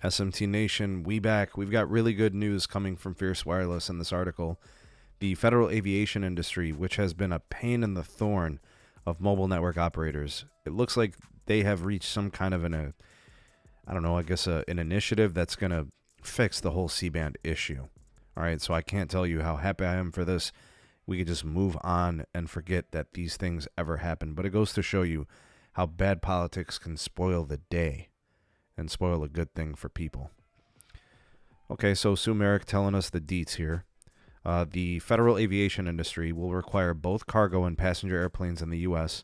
SMT Nation, we back. We've got really good news coming from Fierce Wireless in this article. The federal aviation industry, which has been a pain in the thorn of mobile network operators, it looks like they have reached some kind of an initiative that's going to fix the whole C-band issue. All right, so I can't tell you how happy I am for this. We could just move on and forget that these things ever happen. But it goes to show you how bad politics can spoil the day and spoil a good thing for people. Okay, so Sue Merrick telling us the deets here. The federal aviation industry will require both cargo and passenger airplanes in the U.S.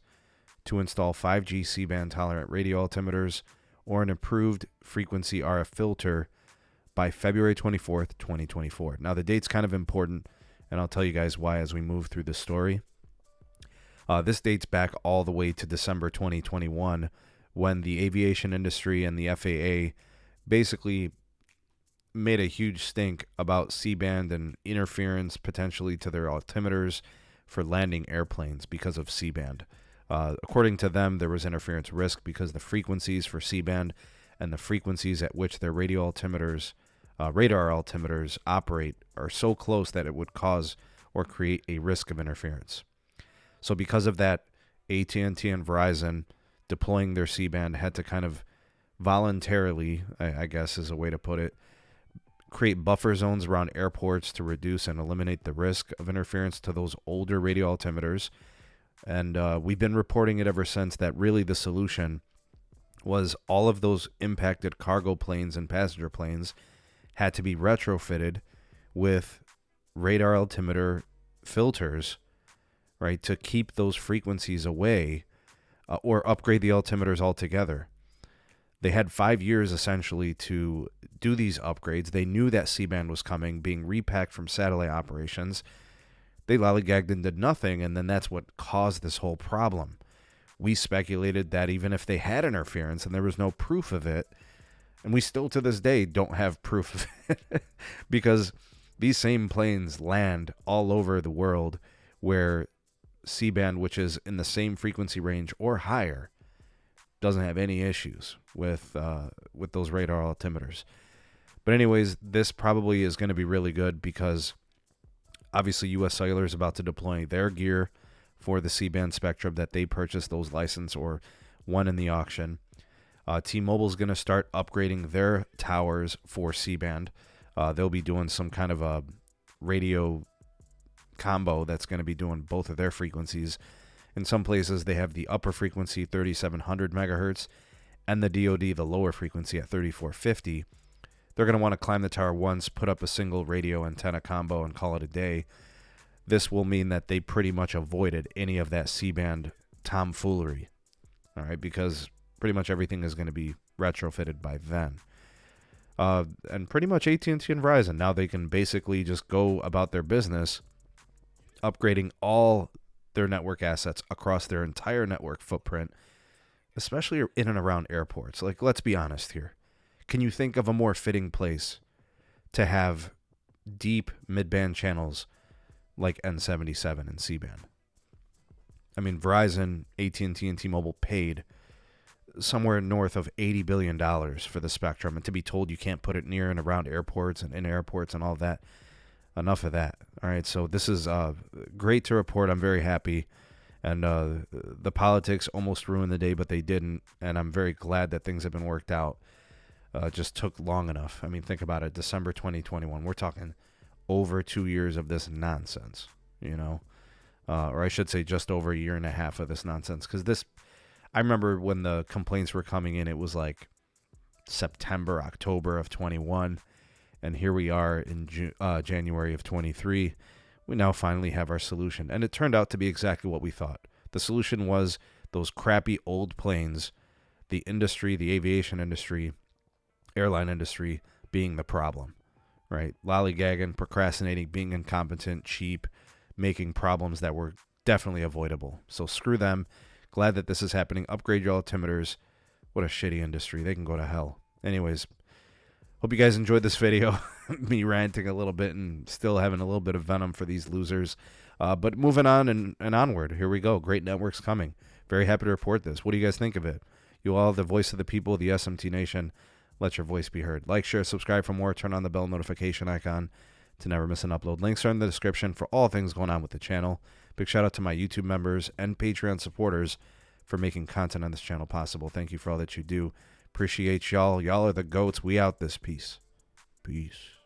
to install 5G C-band tolerant radio altimeters or an improved frequency RF filter by February 24th, 2024. Now, the date's kind of important, and I'll tell you guys why as we move through the story. This dates back all the way to December 2021, when the aviation industry and the FAA basically made a huge stink about C-band and interference potentially to their altimeters for landing airplanes because of C-band. According to them, there was interference risk because the frequencies for C-band and the frequencies at which their radar altimeters operate are so close that it would cause or create a risk of interference. So because of that, AT&T and Verizon deploying their C-band had to kind of voluntarily, I guess is a way to put it, create buffer zones around airports to reduce and eliminate the risk of interference to those older radio altimeters. And we've been reporting it ever since that really the solution was all of those impacted cargo planes and passenger planes had to be retrofitted with radar altimeter filters, right, to keep those frequencies away or upgrade the altimeters altogether. They had 5 years essentially to do these upgrades. They knew that C-band was coming, being repacked from satellite operations. They lollygagged and did nothing, and then that's what caused this whole problem. We speculated that even if they had interference and there was no proof of it, and we still to this day don't have proof of it, because these same planes land all over the world where C-band, which is in the same frequency range or higher, doesn't have any issues with those radar altimeters. But anyways, this probably is going to be really good because obviously U.S. Cellular is about to deploy their gear for the C-band spectrum that they purchased those license or won in the auction. T-Mobile is going to start upgrading their towers for C-band. They'll be doing some kind of a radio combo that's going to be doing both of their frequencies. In some places, they have the upper frequency, 3700 megahertz, and the DoD, the lower frequency at 3450. They're going to want to climb the tower once, put up a single radio antenna combo, and call it a day. This will mean that they pretty much avoided any of that C-band tomfoolery, all right, because pretty much everything is going to be retrofitted by then. And pretty much AT&T and Verizon, now they can basically just go about their business upgrading all their network assets across their entire network footprint, especially in and around airports. Like, let's be honest here. Can you think of a more fitting place to have deep mid-band channels like N77 and C-band? I mean, Verizon, AT&T, and T-Mobile paid somewhere north of $80 billion for the spectrum, and to be told you can't put it near and around airports and in airports and all that, enough of that. All right, so this is great to report. I'm very happy, and the politics almost ruined the day, but they didn't, and I'm very glad that things have been worked out. Just took long enough. I mean, think about it. December 2021. We're talking over 2 years of this nonsense, you know, or I should say just over a year and a half of this nonsense, because this, I remember when the complaints were coming in, it was like September, October of 21, and here we are in January of 23. We now finally have our solution, and it turned out to be exactly what we thought. The solution was those crappy old planes, the industry, the aviation industry, airline industry being the problem, right? Lollygagging, procrastinating, being incompetent, cheap, making problems that were definitely avoidable. So screw them. Glad that this is happening. Upgrade your altimeters. What a shitty industry. They can go to hell. Anyways, hope you guys enjoyed this video. Me ranting a little bit and still having a little bit of venom for these losers. But moving on and onward. Here we go. Great networks coming. Very happy to report this. What do you guys think of it? You all, the voice of the people, the SMT Nation. let your voice be heard. Like, share, subscribe for more. Turn on the bell notification icon to never miss an upload. Links are in the description for all things going on with the channel. Big shout out to my YouTube members and Patreon supporters for making content on this channel possible. Thank you for all that you do. Appreciate y'all. Y'all are the goats. We out this piece. Peace.